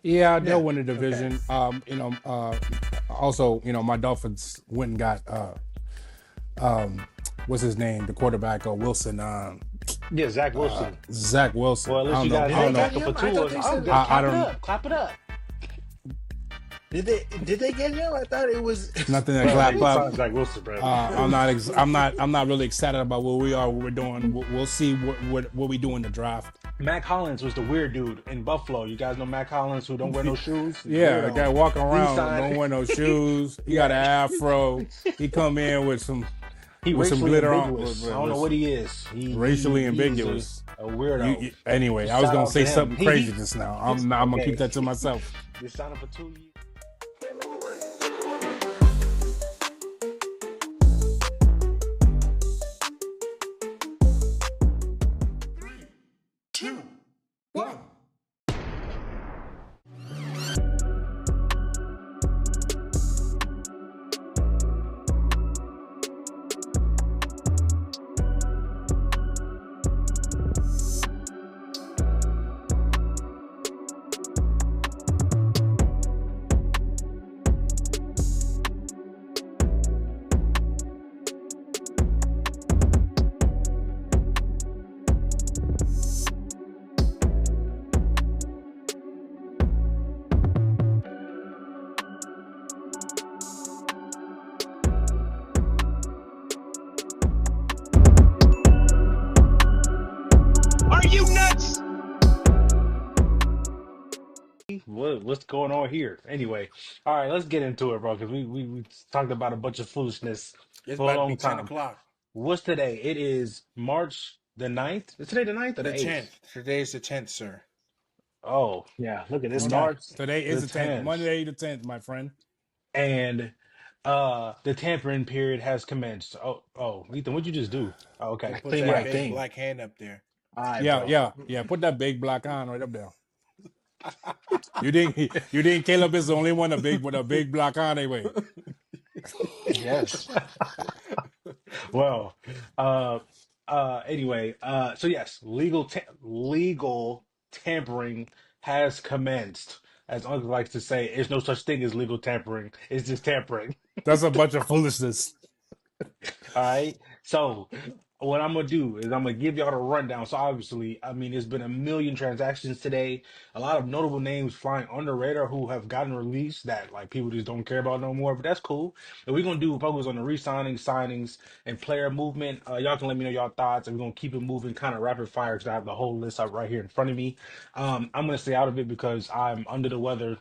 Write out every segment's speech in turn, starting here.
Yeah, they'll Yeah. win the Okay. division. Also, my Dolphins went and got what's his name, the quarterback, Wilson, Yeah, Zach Wilson. Zach Well, Wilson. at I least don't you know. guys Did I have they don't a know. get backup for him? I thought Tua. they Oh, said. good. I Clap it don't. up. Clap it up. Did they get him? I thought it was. Nothing to Bro, clap they up. signed Zach Wilson, bro. I'm not really excited about where we are, what we're doing. We'll see what we do in the draft. Mac Hollins was the weird dude in Buffalo. You guys know Mac Hollins, who don't wear no shoes? Yeah, the guy Weirdo. walking He around don't signed. wear no shoes. He got an Yeah. afro. He come in with some He racially glitter on, ambiguous. I don't know what he is. racially He is ambiguous. a weirdo. Anyway, I was Shout gonna out to say him. something crazy just now. I'm gonna keep Okay. that to myself. Just signed up for 2 years. Two, one. Are you nuts? What's going on here? Anyway, all right, let's get into it, bro, because we talked about a bunch of foolishness It's for a about to be long 10 time. o'clock. What's today? It is March the 9th. Is today the 9th or The the 10th. 8th? Today is the 10th, sir. Oh, Yeah, look at this guy. March Today is the the 10th, 10th. Monday the 10th, my friend. And the tampering period has commenced. Oh, Ethan, what'd you just do? Oh, okay. Just put Clean that my Yeah. big thing. black hand up there. All right, Yeah, bro. yeah. Put that big black on right up there. You think Caleb is the only one with a big black on anyway. Yes. Well, uh, anyway, so yes, legal tampering has commenced. As Uncle likes to say, there's no such thing as legal tampering. It's just tampering. That's a bunch of foolishness. All right. So what I'm gonna do is I'm gonna give y'all the rundown. So obviously, I mean, there's been a million transactions today. A lot of notable names flying under radar who have gotten released that like people just don't care about no more. But that's cool. And we're gonna do focus on the re-signings, signings, and player movement. Y'all can let me know y'all thoughts, and we're gonna keep it moving, kind of rapid fire, because I have the whole list up right here in front of me. I'm gonna stay out of it because I'm under the weather.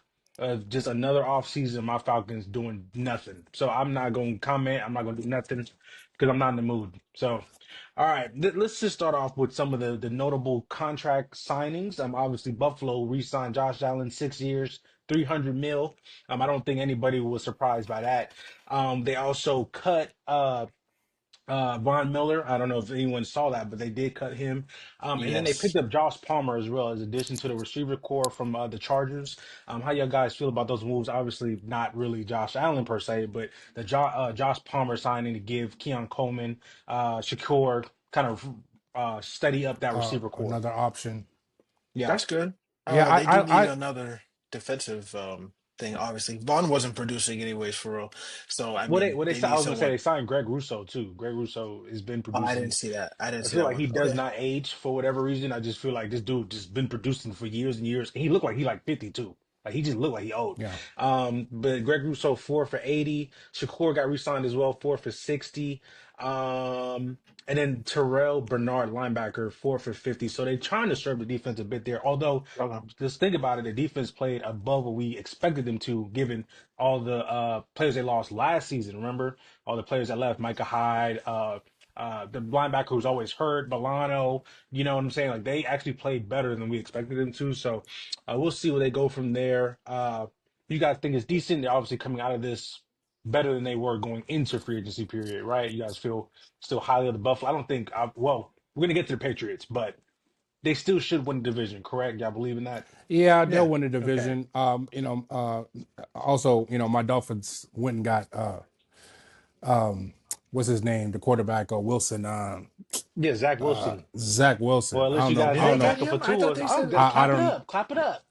Just another off season, my Falcons doing nothing. So I'm not going to comment. I'm not going to do nothing because I'm not in the mood. So, all right, let's just start off with some of the notable contract signings. Obviously Buffalo re-signed Josh Allen 6 years, 300 mil. I don't think anybody was surprised by that. They also cut Von Miller. I don't know if anyone saw that, but they did cut him. And then they picked Yes. up Josh Palmer as well as addition to the receiver core from the Chargers. How y'all guys feel about those moves? Obviously, not really Josh Allen per se, but the Josh Palmer signing to give Keon Coleman, Shakur kind of steady up that receiver core. Another option. Yeah. That's good. Yeah, They do need I another defensive thing, obviously. Vaughn wasn't producing anyways for real. So I mean they I need was gonna say someone. they signed Greg Russo too. Greg Russo has been Oh, I producing. didn't see that. I didn't I see feel that like one. he does Okay. not age for whatever reason. I just feel like this dude just been producing for years and years. He looked like he like 52. Like he just looked like he old. yeah. But Greg Rousseau 4 for 80. Shakur got re-signed as well, 4 for 60. And then Terrell Bernard, linebacker, 4 for 50. So they're trying to serve the defense a bit there. Although, Okay. just think about it, the defense played above what we expected them to, given all the players they lost last season. Remember all the players that left, Micah Hyde, the linebacker who's always hurt, Milano. You know what I'm saying? Like they actually played better than we expected them to. So we'll see where they go from there. You guys think it's decent? They're obviously coming out of this better than they were going into free agency period, right? You guys feel still highly of the Buffalo. I don't think. Well, we're gonna get to the Patriots, but they still should win the division, correct? Y'all believe in that? Yeah, they'll Yeah. win the Okay. division. Also, my Dolphins went and got what's his name, the quarterback, Wilson, Yeah, Zach Wilson. Zach Wilson. Well, at least you guys Did have they a get backup for him? I thought Tua. they Oh, said. good. I Clap it don't. up. Clap it up.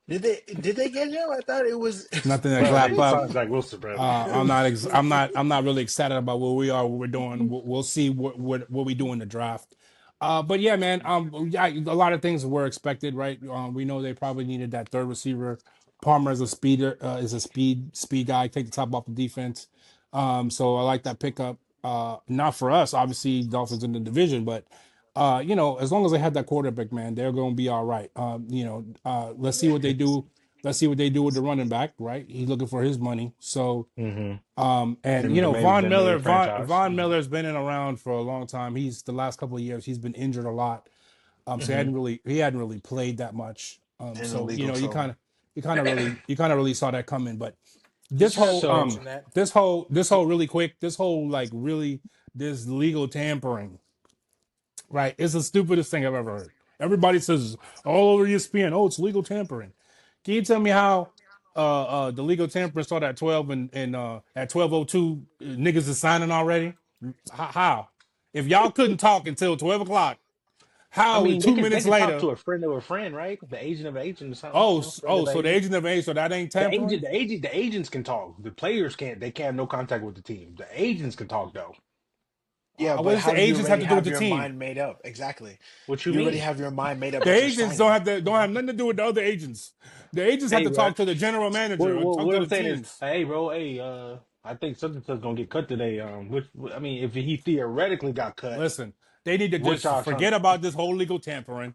Did they get him? I thought it was. Nothing to Bro, clap they up. signed Zach Wilson, bro. I'm not really excited about where we are, what we're doing. We'll see what we do in the draft. But yeah, man. Yeah, a lot of things were expected, right? We know they probably needed that third receiver. Palmer is a speeder, is a speed guy. Take the top off the defense. So I like that pickup. Not for us, obviously, Dolphins in the division, but as long as they have that quarterback, man, they're going to be all right. Let's see what they do. Let's see what they do with the running back, right? He's looking for his money. So, Mm-hmm. and The main franchise. Von Miller's been in around for a long time. He's the last couple of years he's been injured a lot. So Mm-hmm. he hadn't really played that much. in the So legal trouble. you kind of really saw that coming. But He's this kind of whole So, approaching that. this whole really quick, this whole like really this legal tampering, right? It's the stupidest thing I've ever heard. Everybody says all over ESPN, oh, it's legal tampering. Can you tell me how the legal tampering started at 12 and at 12:02 niggas is signing already? How? If y'all couldn't talk until 12 o'clock, I how mean, 2 minutes they could talk later? to a friend of a friend, right? The agent of an agent or something, Oh, friend of an so the agent. agent of age, so that ain't The tampering? agents can talk. The players can't. They can't have no contact with the team. The agents can talk though. Yeah, What but does how the do you agents have already to do with have the your team? mind made up? Exactly. What you You already mean? have your mind made up The that you're agents signing. don't have nothing to do with the other agents. The agents have Hey, to bro. talk to the general manager or talk What to I'm the saying is, teams. hey, bro. Hey, I think such and such gonna get cut today. I mean, if he theoretically got cut, Listen, they need to what just y'all trying? forget about this whole legal tampering.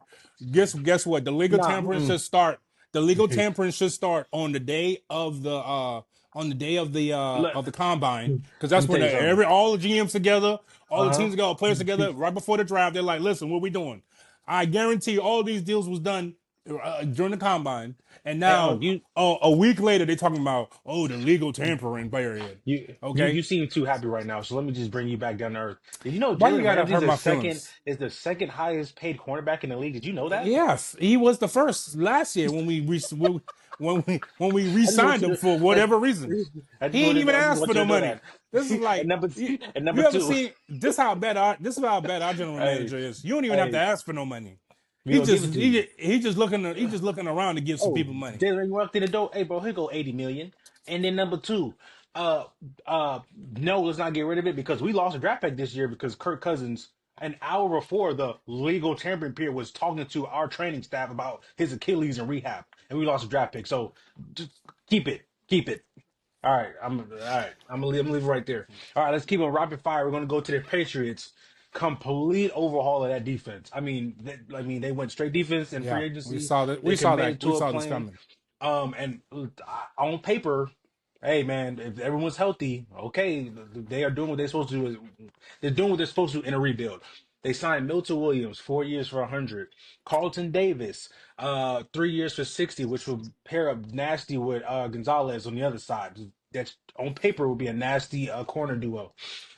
Guess what? The legal Nah. tampering should start. The legal tampering should start on the day of the Look, of the combine, because let that's me when tell you something. all the GMs together, all the Uh teams together, all the players huh. together, right before the draft. They're like, "Listen, what we doing?" I guarantee all these deals was done during the combine, and Hey, now a week later they're talking about the legal tampering period. Okay, you seem too happy right now. So let me just bring you back down to earth. Did you know why you Jalen gotta Ramsey hurt my feelings? is the second highest paid cornerback in the league? Did you know that? Yes, he was the first last year when we I just want re-signed you him to. for whatever reason. He ain't even I just asked for want you no to know money. that. This is like And you number ever two, seen this is how bad our general hey, manager is. You don't even have to hey, ask for no money. we gonna give it to you. He just looking around to give some Oh, people money. Jalen walked in the door. Hey, bro, here go 80 million. And then number two, uh, no, let's not get rid of it because we lost a draft pick this year because Kirk Cousins, an hour before the legal tampering period, was talking to our training staff about his Achilles and rehab, and we lost a draft pick. So just keep it. All right, all right. I'm gonna leave it right there. All right, let's keep on rapid fire. We're gonna go to the Patriots. Complete overhaul of that defense. I mean, they went straight defense in free Yeah, agency. we They saw that committed we to a saw this plan. coming. And on paper, hey man, if everyone's healthy, okay, they are doing what they're supposed to do. They're doing what they're supposed to in a rebuild. They signed Milton Williams, 4 years for 100. Carlton Davis, 3 years for 60, which would pair up nasty with Gonzalez on the other side. That's on paper would be a nasty corner duo.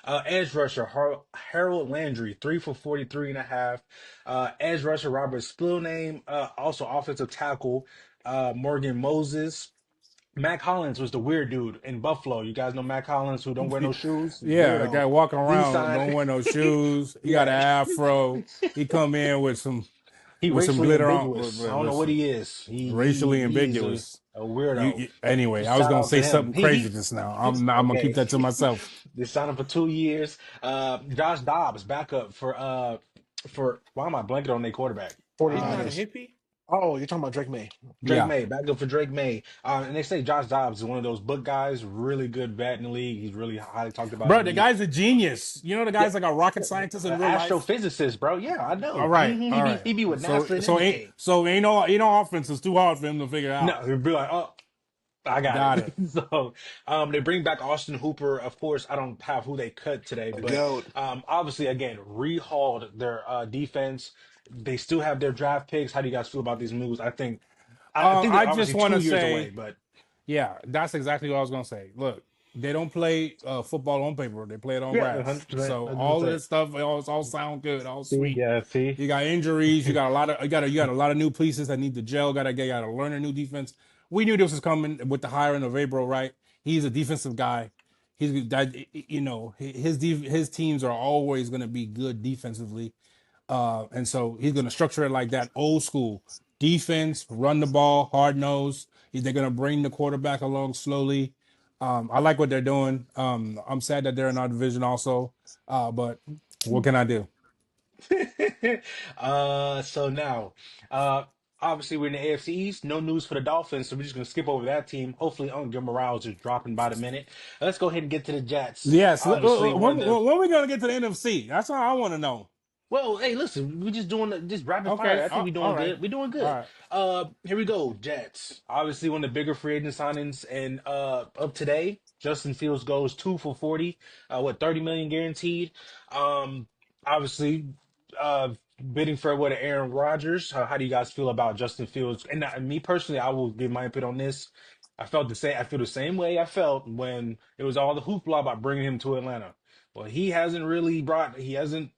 Edge rusher Harold Landry, 3 for 43 and a half. Edge rusher Robert Spillname, also offensive tackle Morgan Moses. Mac Hollins was the weird dude in Buffalo. You guys know Mac Hollins, who don't wear no shoes, Yeah, a weirdo. guy walking He around signed, don't wear no shoes. He got an yeah. afro. He come in He with some racially glitter on. ambiguous. I don't know what Listen, he is. racially He is ambiguous. a weirdo. Anyway, I was Shout gonna out to say him. something crazy just now. I'm gonna keep Okay. that to myself. They signed him for 2 years. Josh Dobbs backup for why am I blanking on their quarterback? He's not a 49ers. hippie. Oh, you're talking about Drake May. Drake Yeah, May, backup for Drake May. And they say Josh Dobbs is one of those book guys, really good vet in the league. He's really highly talked about in bro, the the league. guy's a genius. You know, the Yeah, guy's like a rocket scientist in real life. astrophysicist, bro. Yeah, I All know. right, all right. He be with NASA and everything. Ain't no offense. It's too hard for him to figure out. No, he'd be like, oh, I got Got it. it. So, they bring back Austin Hooper. Of course, I don't have who they cut today, The but GOAT. obviously, again, rehauled their defense. They still have their draft picks. How do you guys feel about these moves? I think I they're just obviously want to 2 years away, say, but yeah, that's exactly what I was gonna say. Look, they don't play football on paper; they play it on yeah, grass. 100%, So all of 100%. this stuff, it all sound good, all See, sweet. yeah, see. You got injuries. You got a lot of you got a lot of new pieces that need to gel. Got to learn a new defense. We knew this was coming with the hiring of Abro, right? He's a defensive guy. He's that his teams are always going to be good defensively, and so he's going to structure it like that, old school. defense, run the ball, hard nose. They're going to bring the quarterback along slowly. I like what they're doing. I'm sad that they're in our division also, but what can I do? So now, uh, obviously we're in the AFC East. No news for the Dolphins, so we're just gonna skip over that team. Hopefully, your morale is dropping by the minute. Let's go ahead and get to the Jets. Yes. Obviously, one of When the are we going to get to the NFC? That's all I want to know. well, hey, listen, we're just doing just rapid fire. Okay. I think we're All doing right. good. We're doing All good. right. Here we go. Jets. Obviously, one of the bigger free agent signings and of today. Justin Fields goes 2 for 40, 30 million guaranteed. Um, obviously, bidding for what Aaron Rodgers. How do you guys feel about Justin Fields? And me personally, I will give my input on this. I felt the same. I feel the same way I felt when it was all the hoopla about bringing him to Atlanta. Well, he hasn't really brought. He hasn't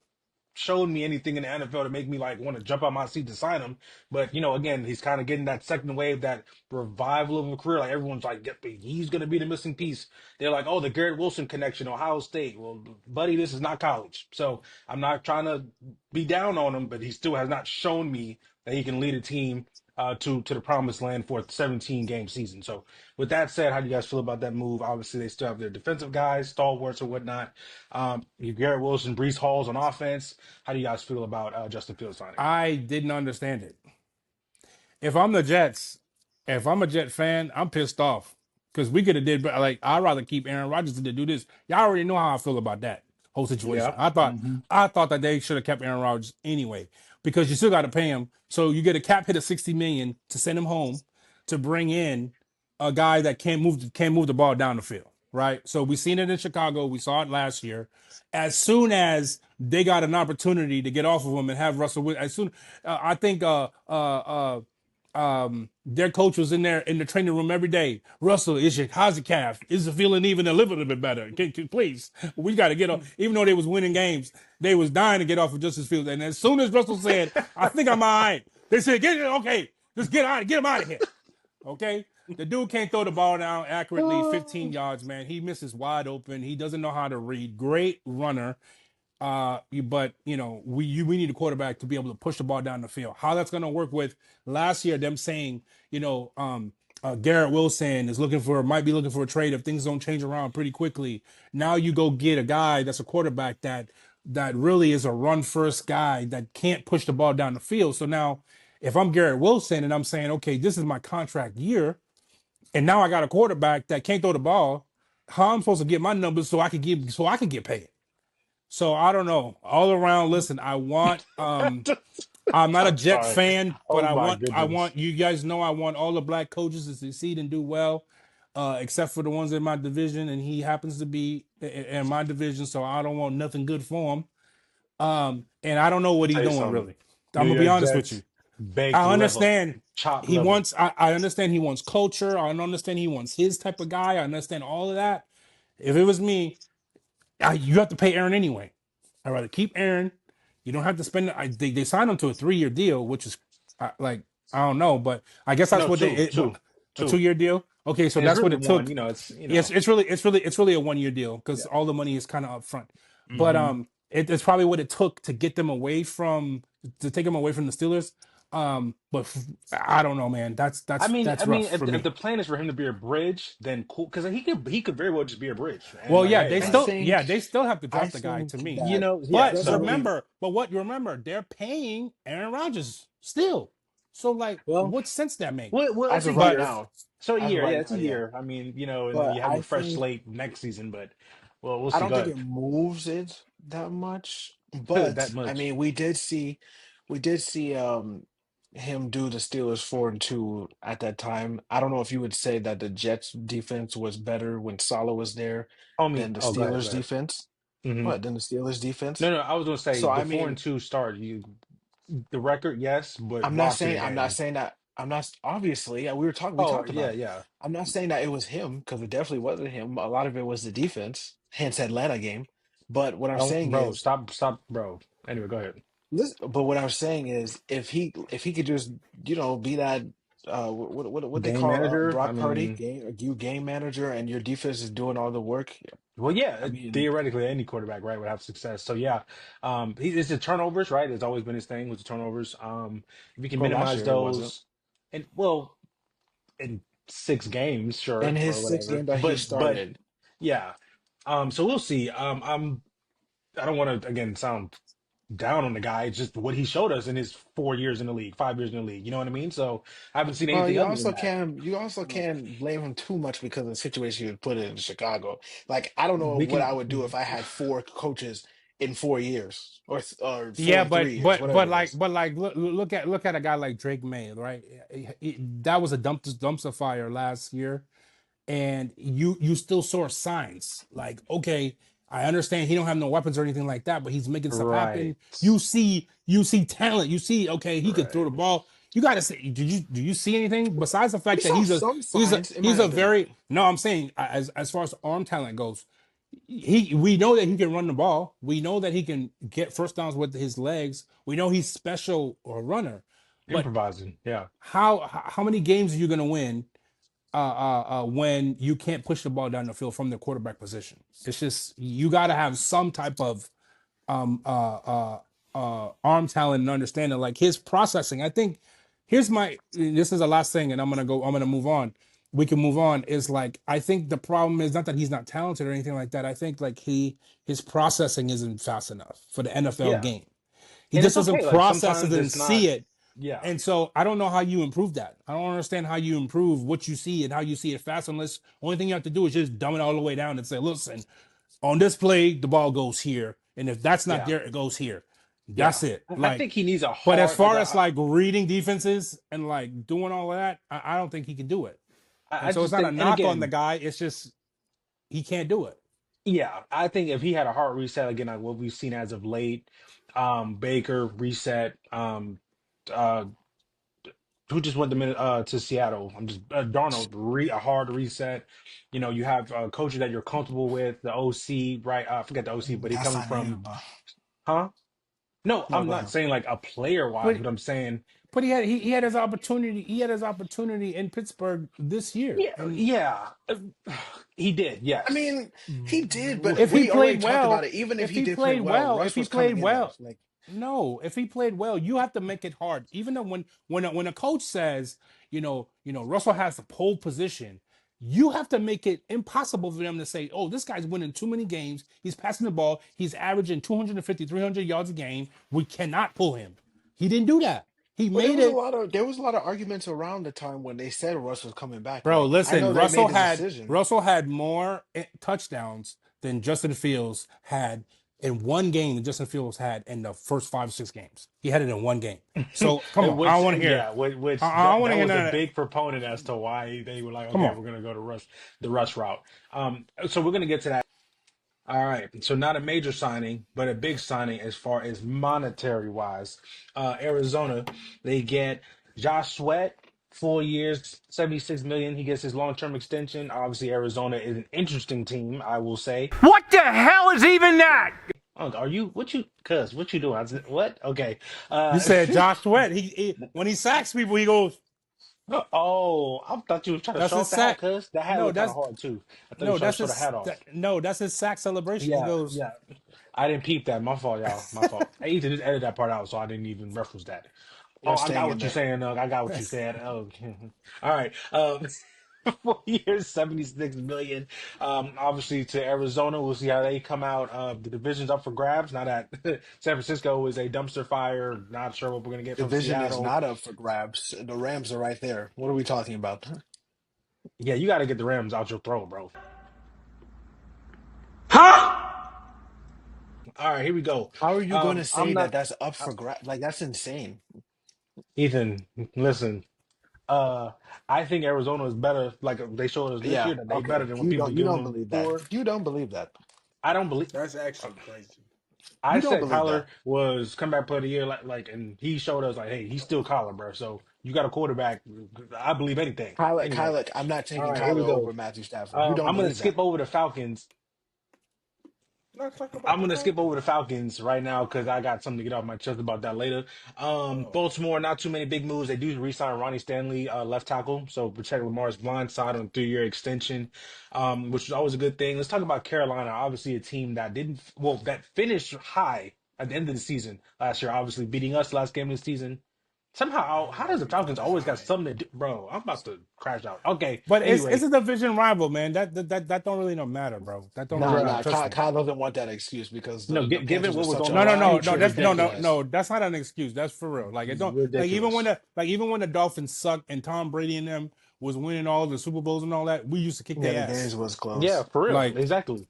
showed me anything in the NFL to make me like want to jump out my seat to sign him. But again, he's kind of getting that second wave, that revival of a career. Like everyone's like, "Yep, he's going to be the missing piece." They're like, "Oh, the Garrett Wilson connection, Ohio State." Well, buddy, this is not college, so I'm not trying to be down on him, but he still has not shown me that he can lead a team to the promised land for a 17 game season. So, with that said, how do you guys feel about that move? Obviously, they still have their defensive guys, stalwarts or whatnot. You Garrett Wilson, Brees Hall's on offense. How do you guys feel about Justin Fields signing? I didn't understand it. If I'm the Jets, if I'm a Jet fan, I'm pissed off because we could have did like I'd rather keep Aaron Rodgers than to do this. Y'all already know how I feel about that whole situation. Yeah. I thought that they should have kept Aaron Rodgers anyway because you still got to pay him. So you get a cap hit of 60 million to send him home to bring in a guy that can't move the ball down the field. Right. So we seen it in Chicago. We saw it last year. As soon as they got an opportunity to get off of him and have Russell Wilson, as soon I think their coach was in there in the training room every day. Russell, how's your calf? Is it feeling even a little bit better? Please, we got to get off. Even though they was winning games, they was dying to get off of Justice Fields. And as soon as Russell said, "I think I'm all right," they said, okay, just get him out of here." Okay, the dude can't throw the ball down accurately, 15 yards, man. He misses wide open. He doesn't know how to read. Great runner. But we need a quarterback to be able to push the ball down the field. How that's going to work with last year, them saying, Garrett Wilson might be looking for a trade if things don't change around pretty quickly. Now you go get a guy that's a quarterback that really is a run first guy that can't push the ball down the field. So now, if I'm Garrett Wilson and I'm saying, okay, this is my contract year, and now I got a quarterback that can't throw the ball, how I'm supposed to get my numbers so I can get paid? So I don't know. All around, listen, I'm not a I'm Jet sorry. fan, but Oh my I goodness. want you guys know I want all the black coaches to succeed and do well, except for the ones in my division, and he happens to be in my division, so I don't want nothing good for him. And I don't know what I'll he's tell you doing something. really. I'm New gonna be York honest with you. Jets, baked I liver, understand chopped liver. I understand he wants culture. I understand he wants his type of guy. I understand all of that. If it was me, you have to pay Aaron anyway. I'd rather keep Aaron. You don't have to spend. They signed him to a 3-year deal, which is like I don't know, but I guess that's No, what two, two, a two. 2-year deal. Okay, so And it's that's what really it one. took. It's Yes, it's really a 1-year deal because yeah. all the money is kind of upfront. But hmm it's probably what it took to get them away from to take them away from the Steelers. But I don't know, man. That's rough for if me. the plan is for him to be a bridge, then cool, because he could very well just be a bridge. And Well, like, yeah, hey, they I like still yeah think they still have to I draft the guy think to me. that yeah. But So especially remember, they're paying Aaron Rodgers still. So like, well, what sense that make? as it's a of right But year. now, So a as of year, right yeah, it's now, a yeah. year. I mean, and then But you have a I fresh think slate next season. But well, we'll I see. don't Go think it moves it that much. ahead. But That I much. mean, we did see him do the Steelers 4-2 at that time. I don't know if you would say that the Jets defense was better when Salah was there Oh me. than the Oh, go ahead. Go Steelers ahead. defense. hmm What, than the Steelers No, defense? no. I was gonna say So the I four and mean, two start. The record, yes, but roster I'm not again. saying that I'm not obviously, yeah, we Oh talked yeah, about it. yeah. I'm not saying that it was him because it definitely wasn't him. A lot of it was the defense, hence Atlanta game. But what I'm Don't, saying bro. is, Stop, bro. Anyway, go ahead. listen, but what I'm saying is if he could just, be that what they Game call manager. I Brock Purdy, mean, game manager, and your defense is doing all the work. well, yeah, I mean, theoretically, any quarterback, right, would have success. So yeah, it's the turnovers, right? It's always been his thing with the turnovers. If you can well, last minimize year it wasn't. those, and well, in 6 games, In sure, or his sixth whatever. game that he But started, yeah. So we'll see. I don't want to again sound down on the guy. It's just what he showed us in his 4 years in the league, 5 years in the league. You know what I mean? So I haven't seen well, anything other than that. you also can't blame him too much because of the situation he was put in Chicago. Like, I don't know We what I can, would do if I had four coaches in 4 years or four Yeah, and three but years, but whatever but it like is. but like look at a guy like Drake May, right? That was a dumpster fire last year, and you still saw signs like, okay, I understand he don't have no weapons or anything like that, but he's making stuff happen. right, You see talent. You see, okay, he could throw the Right. ball. You got to say, do you see anything besides the We fact that saw he's a some he's a signs, in he's my a very opinion. no, I'm saying as far as arm talent goes, we know that he can run the ball. We know that he can get first downs with his legs. We know he's special or runner. But improvising. Yeah, how many games are you going to win when you can't push the ball down the field from the quarterback position? It's just you got to have some type of um, uh, arm talent and understanding. Like his processing, I think. Here's my. This is the last thing, and I'm gonna go. I'm gonna move on. We can move on. Is like I think the problem is not that he's not talented or anything like that. I think like his processing isn't fast enough for the NFL yeah, game. He and just it's doesn't okay. Like process it sometimes and it's see not. it. Yeah, And so I don't know how you improve that. I don't understand how you improve what you see and how you see it fast unless only thing you have to do is just dumb it all the way down and say, listen, on this play, the ball goes here. And if that's not yeah, there, it goes here. yeah. That's it. I Like, think he needs a but as hard like far as like reading defenses and like doing all of that, I don't think he can do it. I And so it's just not a think, and knock on the again, guy. It's just he can't do it. yeah, I think if he had a hard reset again, like what we've seen as of late, Baker reset, uh, who just went to Seattle? I'm just Darnold a hard reset. You know, you have coaches that you're comfortable with, the OC, right? I forget the OC, but he That's coming not from, native, but huh? No, no, I'm go not ahead. saying like a player wise, But but I'm saying but he had his opportunity. He had his opportunity in Pittsburgh this year. yeah, And yeah, he did, I yes. mean, he did, but if he we already played talked about well, it. Even if if he he did play played well, well, if Russ he was played coming in there. well, Like, no, if he played well, you have to make it hard. Even though when a coach says, Russell has the pole position, you have to make it impossible for them to say, oh, this guy's winning too many games. He's passing the ball. He's averaging 250, 300 yards a game. We cannot pull him. He didn't do that. He well, made it. there was a lot of arguments around the time when they said Russ was coming back. Bro, Like, I know listen, they Russell made the had decision. Russell had more touchdowns than Justin Fields had in one game than Justin Fields had in the first 5 or 6 games. He had it in one game. So come on, I don't Which, want to hear. yeah, which I don't want to that hear was a none of that. big proponent as to why they were like, Come okay, on. we're gonna go to the rush route. So we're gonna get to that. All right. So not a major signing, but a big signing as far as monetary wise. Arizona, they get Josh Sweat, 4 years, 76 million. He gets his long-term extension. Obviously, Arizona is an interesting team, I will say. What the hell is even that? Oh, are you what you doing? I said, what? Okay. You Uh said Josh Sweat. He when he sacks people, he goes, oh, I thought you were trying to that's show his off the hat, sack. cuz that hat No, looked kind of that's hard too. I thought you were no, trying to that's show the his hat off. no, that's his sack celebration. He Yeah, goes, yeah. I didn't peep that. My fault, y'all. My fault. I need to just edit that part out, so I didn't even reference that. Oh, They're I staying got in what you're there. saying. I got what you said. Oh, all right. 4 years, 76 million. Obviously to Arizona. We'll see how they come out. The division's up for grabs. Now that San Francisco is a dumpster fire. Not sure what we're gonna get from Division is Seattle. not up for grabs. The Rams are right there. What are we talking about? Yeah, you got to get the Rams out your throat, bro. All right, here we go. How are you going to I'm say that not. that's up Uh, for grab? Like, that's insane. Ethan, listen. Uh, I think Arizona is better. Like they showed us this Yeah, year that they better okay. than what people You giving don't them believe that. for. You don't believe that. I don't believe. That's uh, actually crazy. I You don't said believe Kyler that. was comeback player of the year, and he showed us like, hey, he's still Kyler, bro. So you got a quarterback. I believe anything. Anyway, I'm not all taking right, here we Kyler over go. Matthew Stafford. You don't I'm gonna believe skip that. over the Falcons. Let's talk about I'm the gonna skip over the Falcons. Falcons right now because I got something to get off my chest about that later. Oh, Baltimore, not too many big moves. They do re-sign Ronnie Stanley, left tackle, so protect Lamar's blind side on a 3-year extension, which is always a good thing. Let's talk about Carolina. Obviously, a team that didn't well that finished high at the end of the season last year. Obviously, beating us last game of the season. Somehow, how does the we Falcons finished always got high. something to do? Bro, I'm about to crash out. Okay, But it's anyway, a division rival, man. That don't really no matter, bro. That don't really Nah, matter. nah. bruh. Trust Kyle, me. Kyle doesn't want that excuse because No, the given Panthers are what was such on a the No. field, future That's no, franchise. That's not an excuse. That's for real. Like it don't like ridiculous. even when the Dolphins sucked and Tom Brady and them was winning all the Super Bowls and all that, we used to kick Yeah, their the games ass. was Yeah, close. for real. Like Exactly.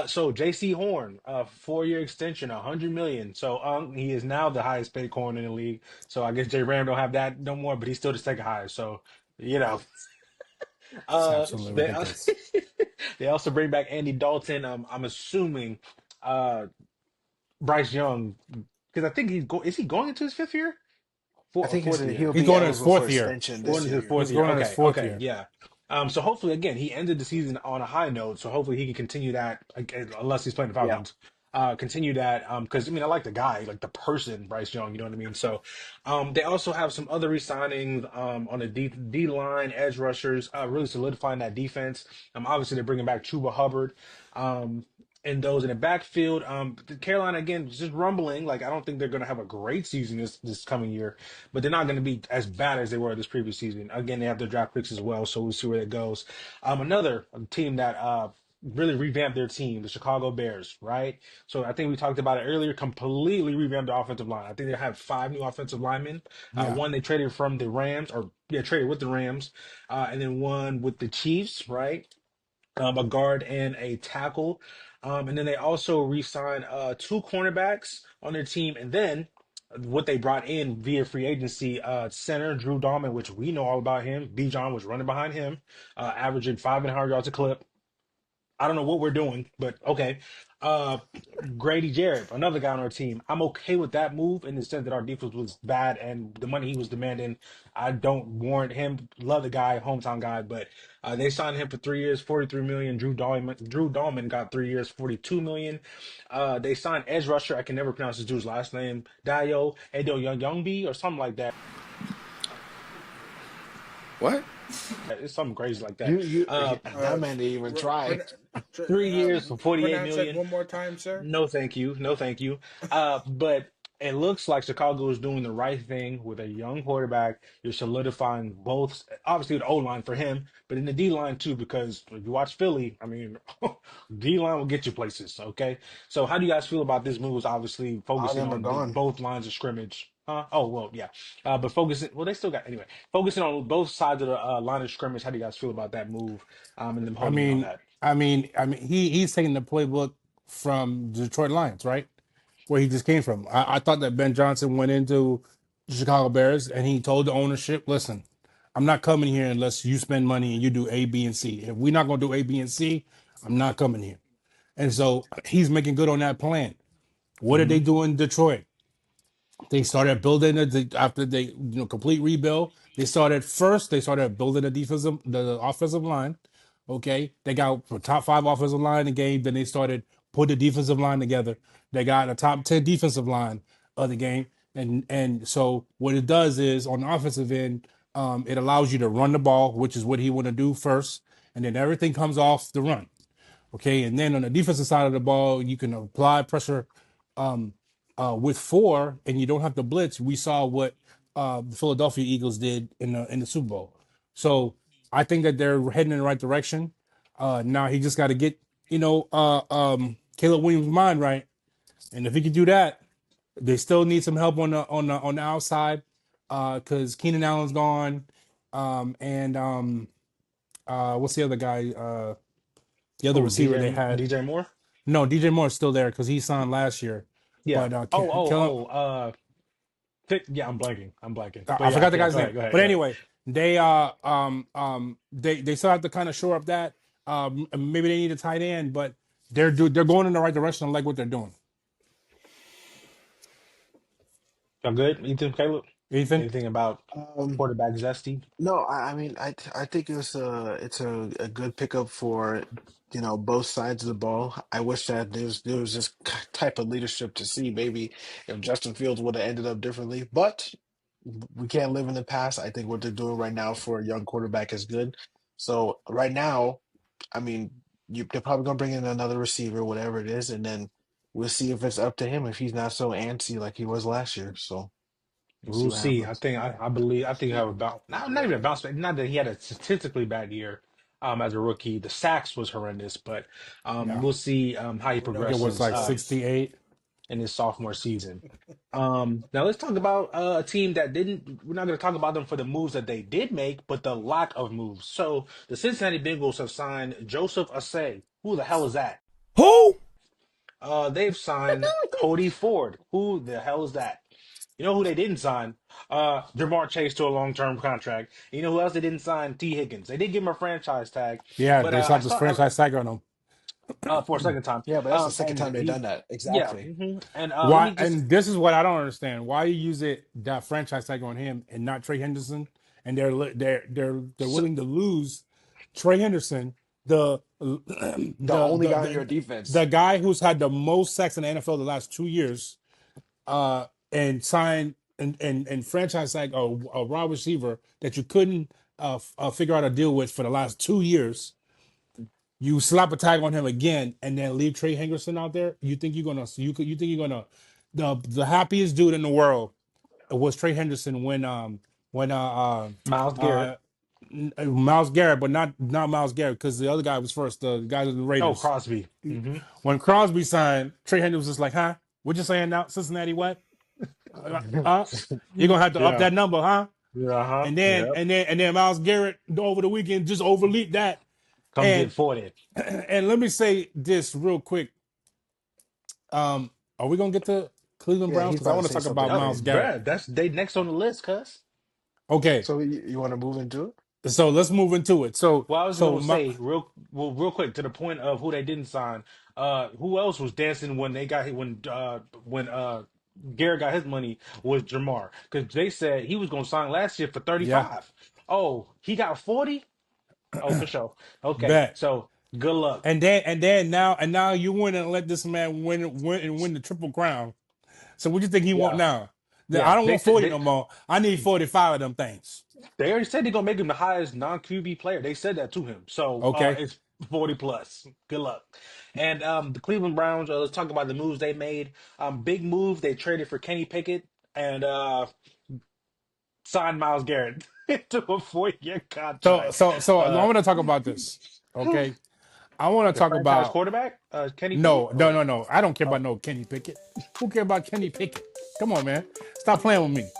So JC Horn, 4-year extension, 100 million. So he is now the highest paid corner in the league. So I guess Jay Ram don't have that no more, but he's still the second highest. So you know, it's absolutely they ridiculous. they also bring back Andy Dalton. I'm assuming uh Bryce Young because I think is he going into his fifth year? I think Fourth he'll year. He's be going to his eligible for fourth year. extension Going this into his year. fourth He's year. going to his Okay, fourth okay, year. yeah. So hopefully, again, he ended the season on a high note. So hopefully, he can continue that, unless he's playing the Yeah. Falcons. Continue that, because I mean, I like the guy, like the person, Bryce Young. You know what I mean? So, they also have some other re-signings, on the D line, edge rushers, really solidifying that defense. Obviously, they're bringing back Chuba Hubbard. And those in the backfield, Carolina again just rumbling. Like I don't think they're going to have a great season this coming year, but they're not going to be as bad as they were this previous season. Again, they have their draft picks as well, so we'll see where that goes. Another team that really revamped their team, the Chicago Bears, right? So I think we talked about it earlier. Completely revamped the offensive line. I think they have 5 new offensive linemen. Yeah. One they traded from the Rams, or yeah, traded with the Rams, and then one with the Chiefs, right? A guard and a tackle. And then they also re-signed 2 cornerbacks on their team. And then what they brought in via free agency, center Drew Dalman, which we know all about him. B. John was running behind him, averaging 500 yards a clip. I don't know what we're doing, but okay. Uh, Grady Jarrett, another guy on our team. I'm okay with that move in the sense that our defense was bad and the money he was demanding, I don't warrant him. Love the guy, hometown guy, but they signed him for 3 years, 43 million. Drew Dahlman got 3 years, 42 million. They signed edge rusher. I can never pronounce this dude's last name. Edo Youngbi or something like that. what? It's something crazy like that. You Uh, that man didn't even try. 3 years for 48 Pronounce that million. one more time, sir. No, thank you. No, thank you. But it looks like Chicago is doing the right thing with a young quarterback. You're solidifying both, obviously, the O line for him, but in the D line too, because if you watch Philly, I mean, D line will get you places. Okay. So, how do you guys feel about this move? Obviously, All of focusing them are on gone. both lines of scrimmage. Huh? Oh, well, yeah. But focusing, well, they still got, anyway, focusing on both sides of the line of scrimmage. How do you guys feel about that move, and them I holding in on mean, that? he's taking the playbook from the Detroit Lions, right? Where he just came from. I thought that Ben Johnson went into the Chicago Bears and he told the ownership, listen, I'm not coming here unless you spend money and you do A, B, and C. If we're not going to do A, B, and C, I'm not coming here. And so he's making good on that plan. What did Mm-hmm. they do in Detroit? They started building it after they complete rebuild. They started building the offensive line. Okay, they got a top 5 offensive line in the game. Then they started put the defensive line together. They got a top 10 defensive line of the game, and so what it does is on the offensive end, it allows you to run the ball, which is what he want to do first, and then everything comes off the run. Okay, and then on the defensive side of the ball, you can apply pressure um, with 4, and you don't have to blitz. We saw what the Philadelphia Eagles did in the Super Bowl. So I think that they're heading in the right direction. Now he just got to get Caleb Williams' mind right, and if he can do that, they still need some help on the outside because Keenan Allen's gone, and what's the other guy? The other Oh, receiver they had. DJ Moore. No, DJ Moore is still there because he signed last year. Yeah. But Oh. Yeah. I'm blanking. But I yeah. forgot the Yeah. guy's Go name. ahead. Go ahead. But Go ahead. anyway, they still have to kind of shore up that. Maybe they need a tight end, but they're going in the right direction. I like what they're doing. Y'all good? Ethan, Caleb. Ethan? Anything about Um, quarterback zesty? no, I mean, I think it's a good pickup for, both sides of the ball. I wish that there was this type of leadership to see. Maybe if Justin Fields would have ended up differently, but we can't live in the past. I think what they're doing right now for a young quarterback is good. So right now, I mean, they're probably gonna bring in another receiver, whatever it is, and then we'll see if it's up to him if he's not so antsy like he was last year. So we'll see We'll what see. I happens. think I believe I think I have about not even a bounce back. Not that he had a statistically bad year as a rookie. The sacks was horrendous, but Yeah. we'll see how he We I know think it he was was progresses like nice. 68. in his sophomore season. Now let's talk about a team that didn't. We're not going to talk about them for the moves that they did make, but the lack of moves. So the Cincinnati Bengals have signed Joseph Asay. Who the hell is that? Who? They've signed Cody Ford. Who the hell is that? You know who they didn't sign? Jamar Chase to a long-term contract. You know who else they didn't sign? T. Higgins. They did give him a franchise tag, Yeah, but they I slapped this saw franchise tag on him. for a second time. Yeah, but that's the second And time they've he, done that. yeah, Exactly. and let Why? me just And this is what I don't understand. Why you use that franchise tag on him and not Trey Henderson? And they're so, willing to lose Trey Henderson, the The the only the guy on your the, defense. the guy who's had the most sacks in the NFL the last 2 years, and sign and franchise tag a wide receiver that you couldn't figure out a deal with for the last 2 years. You slap a tag on him again, and then leave Trey Henderson out there. You think you're gonna the happiest dude in the world was Trey Henderson when Miles Garrett. uh Miles Garrett, but not Miles Garrett because the other guy was first. The guy with the Oh, Raiders. Crosby. When Crosby signed, Trey Henderson was just like, "Huh? What you saying now? Cincinnati what? Huh? You're gonna have to up Yeah. that number, huh?" Yeah. Uh-huh. And then Yep. Miles Garrett over the weekend just overleaped that. Come get And 40. and let me say this real quick. Are we gonna get to Cleveland Yeah, Browns? he's Because I about to want to say talk something about Oh, Miles crazy. Garrett. bruh, that's they next on the list, cuz. Okay, So you want to move into it? so let's move into it. Well, I was gonna say real quick to the point of who they didn't sign. Who else was dancing when they got when Garrett got his money was Jamar because they said he was gonna sign last year for yeah, 35. Oh, he got 40. Oh, for sure. Okay, bet. so good luck. And now you win and let this man win the triple crown. So what do you think he want Yeah, now? I yeah. don't They want said 40 no more. I need 45 of them things. they already said they're gonna make him the highest non QB player. They said that to him. So Okay, it's 40 plus. Good luck. And the Cleveland Browns, let's talk about the moves they made. Big move, they traded for Kenny Pickett and signed Miles Garrett to a 4-year so contract. I Uh want to talk about this. Okay, I want to the talk franchise about quarterback, Kenny Pickett, no, no, or no, no. I don't care about oh no Kenny Pickett. Who care about Kenny Pickett? Come on, man, stop playing with me.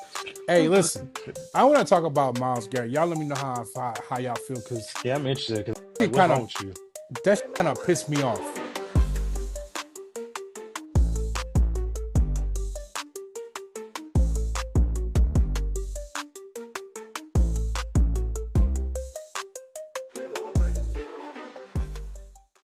Hey, listen, I want to talk about Miles Garrett. Y'all let me know how y'all feel because yeah, I'm interested because it like what's kind wrong of with you? that kind of pissed me off.